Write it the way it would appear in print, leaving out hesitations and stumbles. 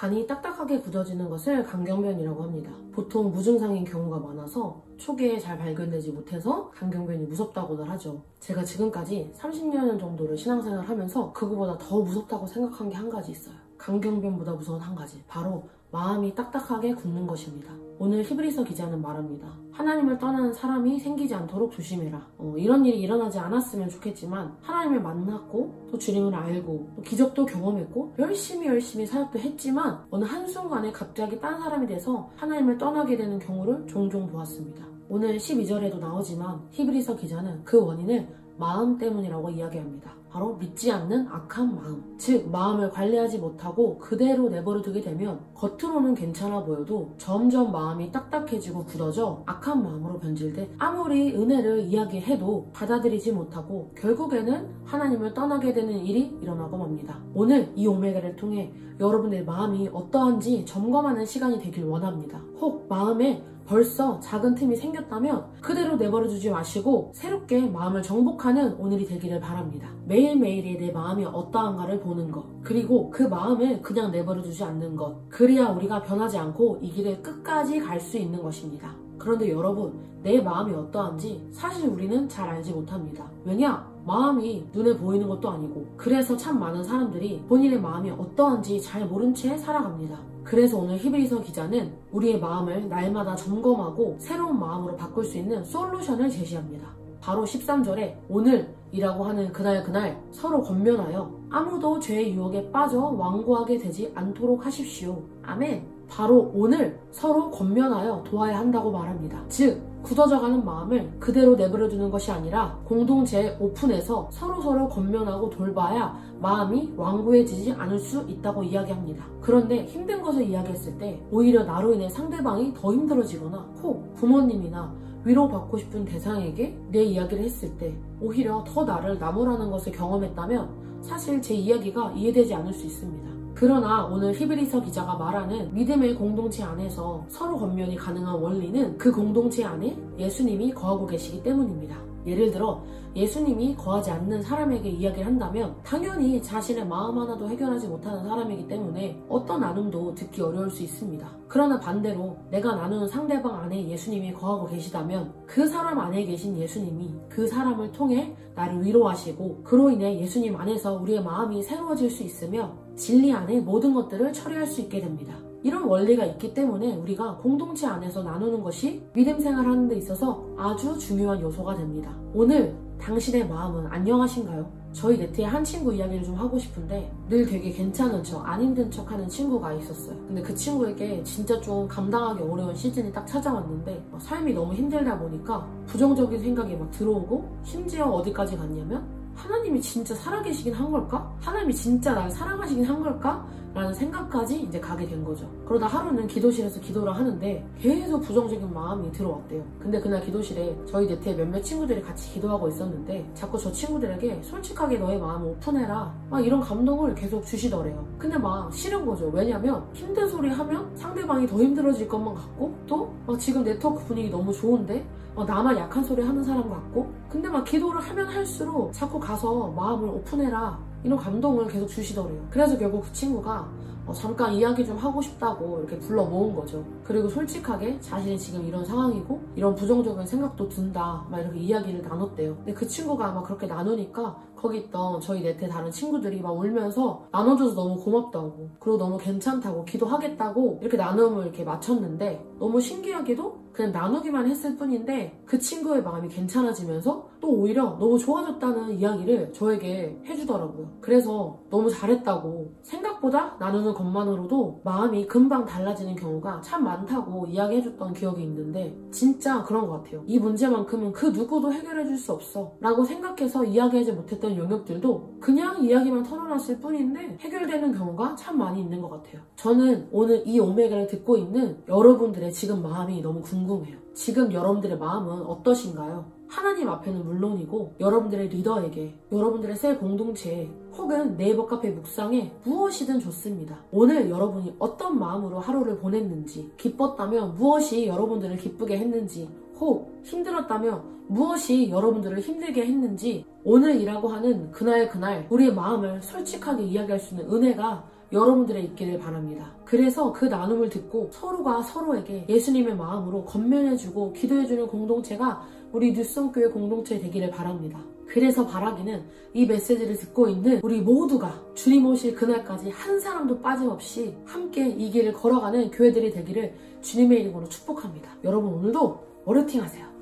간이 딱딱하게 굳어지는 것을 간경변이라고 합니다. 보통 무증상인 경우가 많아서 초기에 잘 발견되지 못해서 간경변이 무섭다고들 하죠. 제가 지금까지 30년 정도를 신앙생활을 하면서 그거보다 더 무섭다고 생각한 게 한 가지 있어요. 간경변보다 무서운 한 가지, 바로 마음이 딱딱하게 굳는 것입니다. 오늘 히브리서 기자는 말합니다. 하나님을 떠나는 사람이 생기지 않도록 조심해라. 이런 일이 일어나지 않았으면 좋겠지만 하나님을 만났고 또 주님을 알고 또 기적도 경험했고 열심히 사역도 했지만 어느 한순간에 갑자기 딴 사람이 돼서 하나님을 떠나게 되는 경우를 종종 보았습니다. 오늘 12절에도 나오지만 히브리서 기자는 그 원인을 마음 때문이라고 이야기합니다. 바로 믿지 않는 악한 마음, 즉 마음을 관리하지 못하고 그대로 내버려두게 되면 겉으로는 괜찮아 보여도 점점 마음이 딱딱해지고 굳어져 악한 마음으로 변질돼 아무리 은혜를 이야기해도 받아들이지 못하고 결국에는 하나님을 떠나게 되는 일이 일어나고 맙니다. 오늘 이 오메가를 통해 여러분의 마음이 어떠한지 점검하는 시간이 되길 원합니다. 혹 마음에 벌써 작은 틈이 생겼다면 그대로 내버려두지 마시고 새롭게 마음을 정복하는 오늘이 되기를 바랍니다. 매일매일의 내 마음이 어떠한가를 보는 것, 그리고 그 마음을 그냥 내버려두지 않는 것, 그래야 우리가 변하지 않고 이 길을 끝까지 갈 수 있는 것입니다. 그런데 여러분, 내 마음이 어떠한지 사실 우리는 잘 알지 못합니다. 왜냐? 마음이 눈에 보이는 것도 아니고. 그래서 참 많은 사람들이 본인의 마음이 어떠한지 잘 모른 채 살아갑니다. 그래서 오늘 히브리서 기자는 우리의 마음을 날마다 점검하고 새로운 마음으로 바꿀 수 있는 솔루션을 제시합니다. 바로 13절에 오늘이라고 하는 그날 서로 권면하여 아무도 죄의 유혹에 빠져 완고하게 되지 않도록 하십시오. 아멘. 바로 오늘 서로 권면하여 도와야 한다고 말합니다. 즉 굳어져가는 마음을 그대로 내버려두는 것이 아니라 공동체에 오픈해서 서로 권면하고 돌봐야 마음이 완고해지지 않을 수 있다고 이야기합니다. 그런데 힘든 것을 이야기했을 때 오히려 나로 인해 상대방이 더 힘들어지거나 혹 부모님이나 위로받고 싶은 대상에게 내 이야기를 했을 때 오히려 더 나를 나무라는 것을 경험했다면 사실 제 이야기가 이해되지 않을 수 있습니다. 그러나 오늘 히브리서 기자가 말하는 믿음의 공동체 안에서 서로 권면이 가능한 원리는 그 공동체 안에 예수님이 거하고 계시기 때문입니다. 예를 들어 예수님이 거하지 않는 사람에게 이야기를 한다면 당연히 자신의 마음 하나도 해결하지 못하는 사람이기 때문에 어떤 나눔도 듣기 어려울 수 있습니다. 그러나 반대로 내가 나누는 상대방 안에 예수님이 거하고 계시다면 그 사람 안에 계신 예수님이 그 사람을 통해 나를 위로하시고 그로 인해 예수님 안에서 우리의 마음이 새로워질 수 있으며 진리 안에 모든 것들을 처리할 수 있게 됩니다. 이런 원리가 있기 때문에 우리가 공동체 안에서 나누는 것이 믿음 생활하는 데 있어서 아주 중요한 요소가 됩니다. 오늘 당신의 마음은 안녕하신가요? 저희 네트에 한 친구 이야기를 좀 하고 싶은데 늘 되게 괜찮은 척, 안 힘든 척 하는 친구가 있었어요. 근데 그 친구에게 진짜 좀 감당하기 어려운 시즌이 딱 찾아왔는데 삶이 너무 힘들다 보니까 부정적인 생각이 막 들어오고 심지어 어디까지 갔냐면 하나님이 진짜 살아계시긴 한 걸까? 하나님이 진짜 날 사랑하시긴 한 걸까? 라는 생각까지 이제 가게 된 거죠. 그러다 하루는 기도실에서 기도를 하는데 계속 부정적인 마음이 들어왔대요. 근데 그날 기도실에 저희 네트에 몇몇 친구들이 같이 기도하고 있었는데 자꾸 저 친구들에게 솔직하게 너의 마음을 오픈해라 막 이런 감동을 계속 주시더래요. 근데 막 싫은 거죠. 왜냐면 힘든 소리 하면 상대방이 더 힘들어질 것만 같고 또 막 지금 네트워크 분위기 너무 좋은데 나만 약한 소리 하는 사람 같고 근데 막 기도를 하면 할수록 자꾸 가서 마음을 오픈해라 이런 감동을 계속 주시더래요. 그래서 결국 그 친구가 잠깐 이야기 좀 하고 싶다고 이렇게 불러 모은 거죠. 그리고 솔직하게 자신이 지금 이런 상황이고 이런 부정적인 생각도 든다 막 이렇게 이야기를 나눴대요. 근데 그 친구가 아마 그렇게 나누니까 거기 있던 저희 네트 다른 친구들이 막 울면서 나눠줘서 너무 고맙다고 그리고 너무 괜찮다고 기도하겠다고 이렇게 나눔을 이렇게 마쳤는데 너무 신기하게도 그냥 나누기만 했을 뿐인데 그 친구의 마음이 괜찮아지면서 또 오히려 너무 좋아졌다는 이야기를 저에게 해주더라고요. 그래서 너무 잘했다고 생각보다 나누는 것만으로도 마음이 금방 달라지는 경우가 참 많다고 이야기해줬던 기억이 있는데 진짜 그런 것 같아요. 이 문제만큼은 그 누구도 해결해줄 수 없어 라고 생각해서 이야기하지 못했던 영역들도 그냥 이야기만 털어놨을 뿐인데 해결되는 경우가 참 많이 있는 것 같아요. 저는 오늘 이 오메가를 듣고 있는 여러분들의 지금 마음이 너무 궁금해요. 지금 여러분들의 마음은 어떠신가요? 하나님 앞에는 물론이고 여러분들의 리더에게, 여러분들의 셀 공동체에 혹은 네이버 카페 묵상에 무엇이든 좋습니다. 오늘 여러분이 어떤 마음으로 하루를 보냈는지, 기뻤다면 무엇이 여러분들을 기쁘게 했는지, 혹 힘들었다면 무엇이 여러분들을 힘들게 했는지 오늘이라고 하는 그날 우리의 마음을 솔직하게 이야기할 수 있는 은혜가 여러분들의 있기를 바랍니다. 그래서 그 나눔을 듣고 서로가 서로에게 예수님의 마음으로 건면해주고 기도해주는 공동체가 우리 뉴성교회 공동체 되기를 바랍니다. 그래서 바라기는 이 메시지를 듣고 있는 우리 모두가 주님 오실 그날까지 한 사람도 빠짐없이 함께 이 길을 걸어가는 교회들이 되기를 주님의 이름으로 축복합니다. 여러분 오늘도 워르팅 하세요.